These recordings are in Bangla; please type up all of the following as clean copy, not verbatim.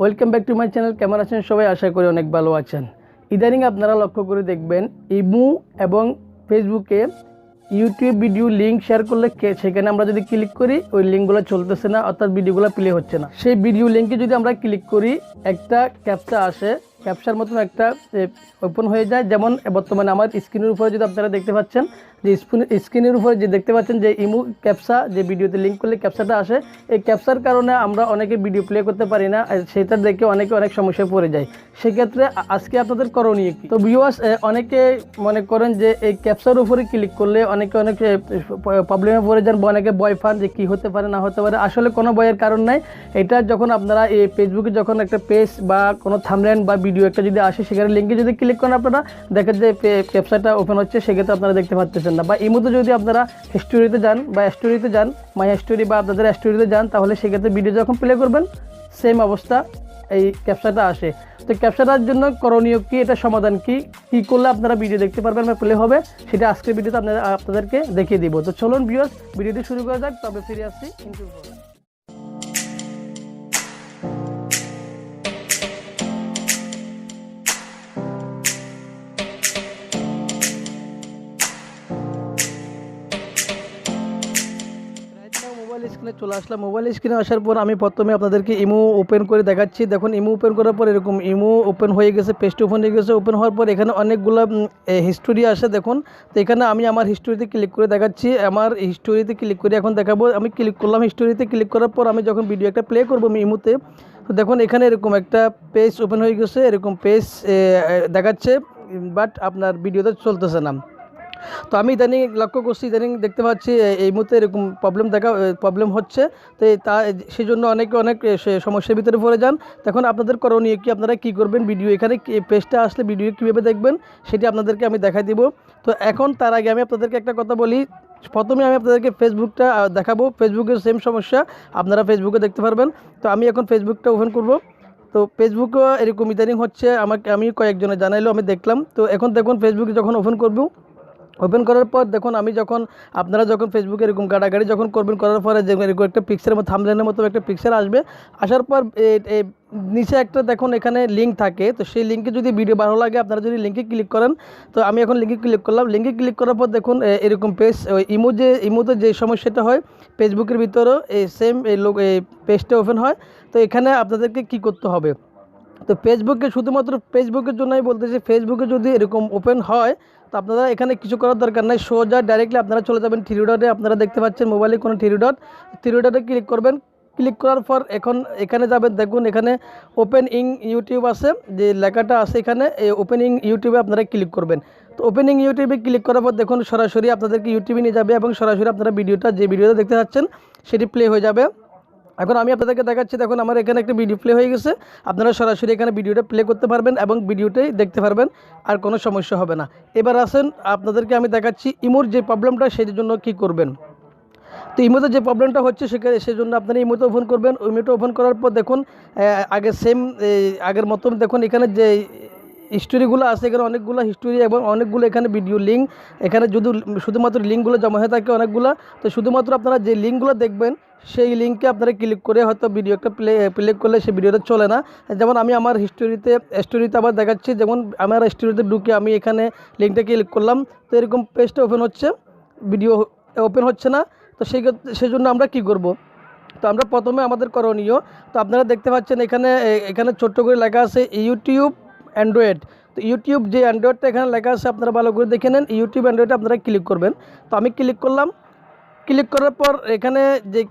Welcome back to my channel. কেমন আছেন সবাই? আশা করি অনেক ভালো আছেন। ইদানিং আপনারা লক্ষ্য করে দেখবেন ইমো এবং ফেসবুকে ইউটিউব ভিডিও লিঙ্ক শেয়ার করলে সেখানে আমরা যদি ক্লিক করি ওই লিঙ্কগুলো চলতেছে না, অর্থাৎ ভিডিওগুলো প্লে হচ্ছে না। সেই ভিডিও লিঙ্কে যদি আমরা ক্লিক করি একটা ক্যাপচা আসে, ক্যাপচার মতন একটা ওপেন হয়ে যায়। যেমন বর্তমানে আমার স্ক্রিনের উপরে যদি আপনারা দেখতে পাচ্ছেন যে স্ক্রিনের উপরে যে দেখতে পাচ্ছেন যে ইমো ক্যাপচা, যে ভিডিওতে লিঙ্ক করলে ক্যাপচাটা আসে, এই ক্যাপচার কারণে আমরা অনেকে ভিডিও প্লে করতে পারি না, সেটা দেখে অনেকে অনেক সমস্যায় পড়ে যায়। সেক্ষেত্রে আজকে আপনাদের করণীয় কী? তো ভিউয়ার্স, অনেকে মনে করেন যে এই ক্যাপচার উপরে ক্লিক করলে অনেকে অনেক প্রবলেমে পড়ে যান, বা অনেকে ভয় পান যে কী হতে পারে না হতে পারে। আসলে কোনো ভয়ের কারণ নাই। এটা যখন আপনারা এই ফেসবুকে যখন একটা পেজ বা কোনো থাম্বনেল বা ভিডিও একটা যদি আসে, সেখানে লিঙ্কে যদি ক্লিক করেন আপনারা দেখেন যে ক্যাপচাটা ওপেন হচ্ছে, সেক্ষেত্রে আপনারা দেখতে পাচ্ছেন না। বা ইমোতে যদি আপনারা হিস্টোরিতে যান বা স্টোরিতে যান, মাই স্টোরি বা আপনাদের স্টোরিতে যান, তাহলে সেক্ষেত্রে ভিডিও যখন প্লে করবেন সেম অবস্থা এই ক্যাপচাটা আসে। তো ক্যাপচাটার জন্য করণীয় কী, এটা সমাধান কী করলে আপনারা ভিডিও দেখতে পারবেন বা প্লে হবে, সেটা আজকের ভিডিওতে আপনাদেরকে দেখিয়ে দিব। তো চলুন ভিউয়ার্স, ভিডিওটি শুরু করা যাক, তবে ফিরে আসছি ইন্ট্রোর পরে। মোবাইল স্ক্রিনে চলে আসলাম। মোবাইল স্ক্রিনে আসার পর আমি প্রথমে আপনাদেরকে ইমো ওপেন করে দেখাচ্ছি। দেখুন, ইমো ওপেন করার পর এরকম ইমো ওপেন হয়ে গেছে, পেজটা ওপেন হয়ে গেছে। ওপেন হওয়ার পর এখানে অনেকগুলো হিস্টোরি আসে। দেখুন, তো এখানে আমি আমার হিস্টোরিতে ক্লিক করে দেখাচ্ছি। আমার হিস্টোরিতে ক্লিক করে এখন দেখাবো। আমি ক্লিক করলাম, হিস্টোরিতে ক্লিক করার পর আমি যখন ভিডিও একটা প্লে করবো ইমোতে, তো দেখুন এখানে এরকম একটা পেজ ওপেন হয়ে গেছে, এরকম পেজ দেখাচ্ছে, বাট আপনার ভিডিওতে চলতেছে না। তো আমি ইদানিং লক্ষ্য করছি, ইদানিং দেখতে পাচ্ছি এই মুহূর্তে এরকম প্রবলেম হচ্ছে। তো সেই জন্য অনেকে অনেক সমস্যার ভিতরে পড়ে যান। তখন আপনাদের করণীয় কি, আপনারা কী করবেন? ভিডিও এখানে পেজটা আসলে ভিডিও কীভাবে দেখবেন সেটি আপনাদেরকে আমি দেখাই দিব। তো এখন তার আগে আমি আপনাদেরকে একটা কথা বলি। প্রথমে আমি আপনাদেরকে ফেসবুকটা দেখাবো। ফেসবুকের সেম সমস্যা আপনারা ফেসবুকে দেখতে পারবেন। তো আমি এখন ফেসবুকটা ওপেন করব। তো ফেসবুকও এরকম ইদানিং হচ্ছে, আমি কয়েকজনে জানাইলো, আমি দেখলাম। তো এখন দেখুন ফেসবুকে যখন ওপেন করব, ওপেন করার পর দেখুন আপনারা যখন ফেসবুকে এরকম গাড়াগাড়ি যখন করবেন, করার পরে এরকম একটা পিকচারের মতো থাম্বনেলের মতো একটা পিকচার আসবে। আসার পর নিচে একটা দেখুন এখানে লিঙ্ক থাকে। তো সেই লিঙ্কে যদি ভিডিও ভালো লাগে আপনারা যদি লিঙ্কে ক্লিক করেন, তো আমি এখন লিঙ্কে ক্লিক করলাম। লিঙ্কে ক্লিক করার পর দেখুন এরকম পেজ, ইমোতে যে সমস্যাটা হয় ফেসবুকের ভিতরেও এই সেম এই পেজটা ওপেন হয়। তো এখানে আপনাদেরকে কি করতে হবে? তো ফেসবুকে, শুধুমাত্র ফেসবুকের জন্যই বলতেছি, ফেসবুকে যদি এরকম ওপেন হয় তো আপনারা এখানে কিছু করার দরকার নাই, সোজা ডাইরেক্টলি আপনারা চলে যাবেন থ্রি ডটে। আপনারা দেখতে পাচ্ছেন মোবাইলে কোনো থ্রি ডটে ক্লিক করবেন। ক্লিক করার পর এখানে যাবেন, দেখুন এখানে ওপেন ইন ইউটিউব আছে, যে লেখাটা আছে এখানে, এই ওপেন ইন ইউটিউবে আপনারা ক্লিক করবেন। তো ওপেন ইন ইউটিউবে ক্লিক করার পর দেখুন সরাসরি আপনাদেরকে ইউটিউবে নিয়ে যাবে, এবং সরাসরি আপনারা যে ভিডিওটা দেখতে পাচ্ছেন সেটি প্লে হয়ে যাবে। এখন আমি আপনাদেরকে দেখাচ্ছি, দেখুন আমার এখানে একটা ভিডিও প্লে হয়ে গেছে। আপনারা সরাসরি এখানে ভিডিওটা প্লে করতে পারবেন এবং ভিডিওটাই দেখতে পারবেন, আর কোনো সমস্যা হবে না। এবার আসেন, আপনাদেরকে আমি দেখাচ্ছি ইমোর যে প্রবলেমটা সেটার জন্য কি করবেন। তো ইমোতে যে প্রবলেমটা হচ্ছে সেজন্য আপনারা ইমোতে ওপেন করবেন। ইমোতে ওপেন করার পর দেখুন আগের মতন দেখুন এখানে যে হিস্টোরিগুলো আছে, এখানে অনেকগুলো হিস্টোরি এবং অনেকগুলো এখানে ভিডিও লিঙ্ক, এখানে যদি শুধুমাত্র লিঙ্কগুলো জমা হয়ে থাকে অনেকগুলো। তো শুধুমাত্র আপনারা যে লিঙ্কগুলো দেখবেন সেই লিঙ্কে আপনারা ক্লিক করে হয়তো ভিডিও একটা প্লে করলে সেই ভিডিওটা চলে না। যেমন আমি আমার স্টোরিতে আবার দেখাচ্ছি, যেমন আমার স্টোরিতে ঢুকে আমি এখানে লিঙ্কটা ক্লিক করলাম, তো এরকম পেজটা ওপেন হচ্ছে, ভিডিও ওপেন হচ্ছে না। তো সেই জন্য আমরা কি করব? তো আমরা প্রথমে আমাদের করণীয়, তো আপনারা দেখতে পাচ্ছেন এখানে ছোট্ট করে লেখা আছে ইউটিউব অ্যান্ড্রয়েড। তো ইউটিউব যে অ্যান্ড্রয়েডটা এখানে লেখা আছে আপনারা ভালো করে দেখে নেন। ইউটিউব অ্যান্ড্রয়েডে আপনারা ক্লিক করবেন। তো আমি ক্লিক করলাম। ক্লিক করার পর এখানে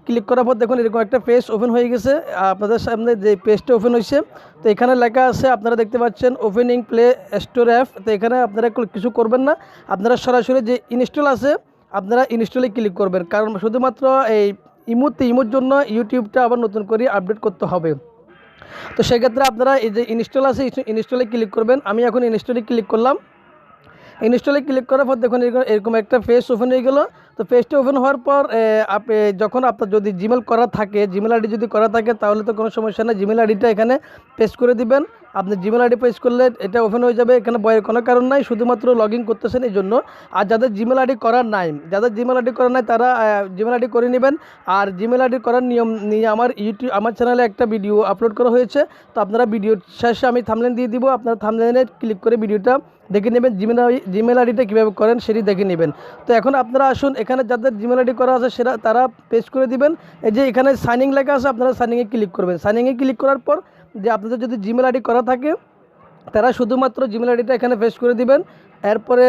ক্লিক করার পর দেখুন এরকম একটা পেজ ওপেন হয়ে গেছে আপনাদের সামনে, যে পেজটা ওপেন হয়েছে। তো এখানে লেখা আছে, আপনারা দেখতে পাচ্ছেন ওপেনিং প্লে স্টোর অ্যাপ। তো এখানে আপনারা কিছু করবেন না, আপনারা সরাসরি যে ইনস্টল আছে আপনারা ইনস্টলে ক্লিক করবেন, কারণ শুধুমাত্র এই ইমোর জন্য ইউটিউবটা আবার নতুন করে আপডেট করতে হবে। তো সেক্ষেত্রে আপনারা এই যে ইনস্টল আছে ইনস্টলে ক্লিক করবেন। আমি এখন ইনস্টলে ক্লিক করলাম। ইনস্টলে ক্লিক করার পর দেখুন এরকম একটা পেজ ওপেন হয়ে গেল। তো পেজটা ওপেন হওয়ার পর আপনি যখন আপনার যদি জিমেল করা থাকে, জিমেল আইডি যদি করা থাকে তাহলে তো কোনো সমস্যা নেই, জিমেল আইডিটা এখানে পেস্ট করে দিবেন। আপনি জিমেল আইডি পেস্ট করলে এটা ওপেন হয়ে যাবে, এখানে ভয়ের কোনো কারণ নাই, শুধুমাত্র লগ ইন করতেছেন এই জন্য। আর যাদের জিমেল আইডি করা নাই, তারা জিমেল আইডি করে নেবেন। আর জিমেল আইডি করার নিয়ম নিয়ে আমার চ্যানেলে একটা ভিডিও আপলোড করা হয়েছে। তো আপনারা ভিডিওর শেষে আমি থাম্বনেল দিয়ে দিব, আপনারা থাম্বনেলে ক্লিক করে ভিডিওটা দেখে নেবেন, জিমেল আইডিটা কীভাবে করেন সেটি দেখে নেবেন। তো এখন আপনারা আসুন, এখানে যাদের জিমেল আইডি করা আছে তারা পেস্ট করে দিবেন। এই যে এখানে সাইনিং লেখা আছে, আপনারা সাইনিংয়ে ক্লিক করবেন। সাইনিংয়ে ক্লিক করার পর যে আপনাদের যদি জিমেল আইডি করা থাকে তারা শুধুমাত্র জিমেল আইডিটা এখানে পেস্ট করে দিবেন, এরপরে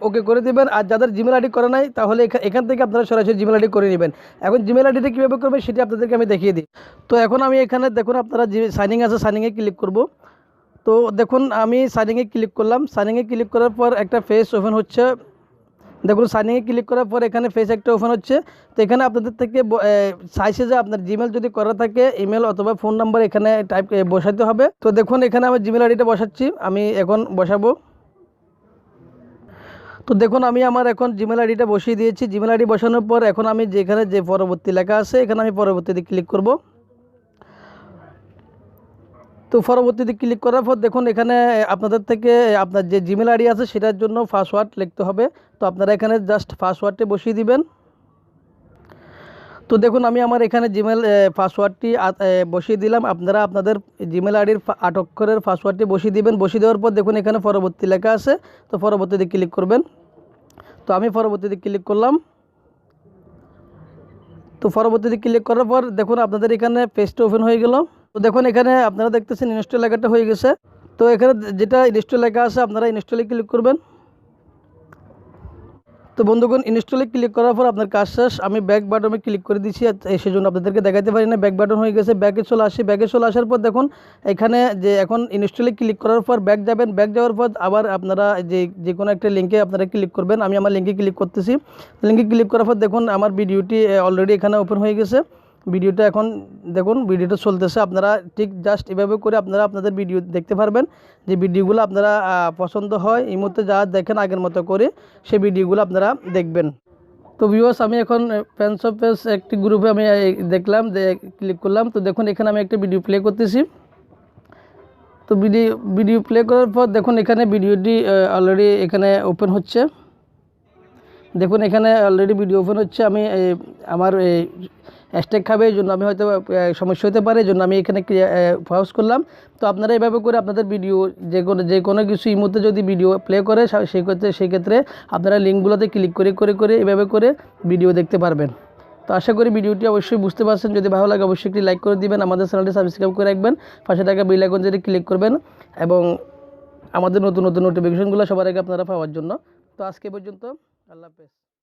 ওকে করে দিবেন। আর যাদের জিমেল আইডি করা নাই তাহলে এখান থেকে আপনারা সরাসরি জিমেল আইডি করে নেবেন। এখন জিমেল আইডিটা কীভাবে করবেন সেটি আপনাদেরকে আমি দেখিয়ে দিই। তো এখন আমি এখানে দেখুন, আপনারা যে সাইনিং আছে সাইনিংয়ে ক্লিক করব। তো দেখুন আমি সাইনিংয়ে ক্লিক করলাম। সাইনিংয়ে ক্লিক করার পর একটা পেজ ওপেন হচ্ছে। দেখুন সাইনিংয়ে ক্লিক করার পর এখানে পেজ একটা ওপেন হচ্ছে। তো এখানে আপনাদের থেকে চাইছে যে আপনার জিমেল যদি করা থাকে ইমেল অথবা ফোন নাম্বার এখানে বসাতে হবে। তো দেখুন এখানে আমি জিমেল আইডিটা বসাচ্ছি, আমি এখন বসাবো। তো দেখুন আমি আমার এখন জিমেল আইডিটা বসিয়ে দিয়েছি। জিমেল আইডি বসানোর পর এখন আমি যেখানে যে পরবর্তী লেখা আছে এখানে আমি পরবর্তীতে ক্লিক করব। তো পরবর্তীতে ক্লিক করার পর দেখুন এখানে আপনাদের থেকে আপনার যে জিমেল আইডি আছে সেটার জন্য পাসওয়ার্ড লিখতে হবে। তো আপনারা এখানে জাস্ট পাসওয়ার্ডটি বসিয়ে দিবেন। তো দেখুন আমি আমার এখানে জিমেল পাসওয়ার্ডটি বসিয়ে দিলাম। আপনারা আপনাদের জিমেল আইডির 8 অক্ষরের পাসওয়ার্ডটি বসিয়ে দিবেন। বসিয়ে দেওয়ার পর দেখুন এখানে পরবর্তী লেখা আছে, তো পরবর্তীতে ক্লিক করবেন। তো আমি পরবর্তীতে ক্লিক করলাম। তো পরবর্তীতে ক্লিক করার পর দেখুন আপনাদের এখানে পেজটা ওপেন হয়ে গেল। তো দেখুন এখানে আপনারা দেখতেছেন ইনস্টল লেখাটা হয়ে গেছে। তো এখানে যেটা ইনস্টল লেখা আছে আপনারা ইনস্টলে ক্লিক করবেন। তো বন্ধুগণ ইনস্টলে ক্লিক করার পর আপনার কাজ শেষ। আমি ব্যাক বাটনে ক্লিক করে দিচ্ছি, সেই জন্য আপনাদেরকে দেখাতে পারি না। ব্যাক বাটন হয়ে গেছে, ব্যাকে চলে আসি। ব্যাকে চলে আসার পর দেখুন এখানে যে এখন ইনস্টলে ক্লিক করার পর ব্যাক যাবেন। ব্যাক যাওয়ার পর আবার আপনারা যে কোনো একটা লিঙ্কে আপনারা ক্লিক করবেন। আমি আমার লিঙ্কে ক্লিক করতেছি। লিঙ্কে ক্লিক করার পর দেখুন আমার ভিডিওটি অলরেডি এখানে ওপেন হয়ে গেছে। ভিডিওটা এখন দেখুন ভিডিওটা চলতেছে। আপনারা ঠিক জাস্ট এভাবে করে আপনারা আপনাদের ভিডিও দেখতে পারবেন। যে ভিডিওগুলো আপনারা পছন্দ হয় এই মুহূর্তে যা দেখেন আগের মতো করে সেই ভিডিওগুলো আপনারা দেখবেন। তো ভিউয়ার্স আমি এখন ফ্যান্স অফ পেজ একটি গ্রুপে আমি দেখলাম, ক্লিক করলাম। তো দেখুন এখানে আমি একটা ভিডিও প্লে করতেছি। তো ভিডিও প্লে করার পর দেখুন এখানে ভিডিওটি অলরেডি এখানে ওপেন হচ্ছে। দেখুন এখানে অলরেডি ভিডিও ওপেন হচ্ছে। আমি আমার স্ট্যাক খাবে এই জন্য আমি হয়তো সমস্যা হতে পারে, এই জন্য আমি এখানে পজ করলাম। তো আপনারা এভাবে করে আপনাদের ভিডিও যে কোনো কিছু এই মুহূর্তে যদি ভিডিও প্লে করে সেই ক্ষেত্রে আপনারা লিঙ্কগুলোতে ক্লিক করে এভাবে করে ভিডিও দেখতে পারবেন। তো আশা করি ভিডিওটি অবশ্যই বুঝতে পারছেন। যদি ভালো লাগে অবশ্যই একটি লাইক করে দিবেন, আমাদের চ্যানেলটি সাবস্ক্রাইব করে রাখবেন, পাশে থাকা বেল আইকনটি ক্লিক করবেন এবং আমাদের নতুন নতুন নোটিফিকেশনগুলো সবার আগে আপনারা পাওয়ার জন্য। তো আজকে পর্যন্ত, আল্লাহ হাফেজ।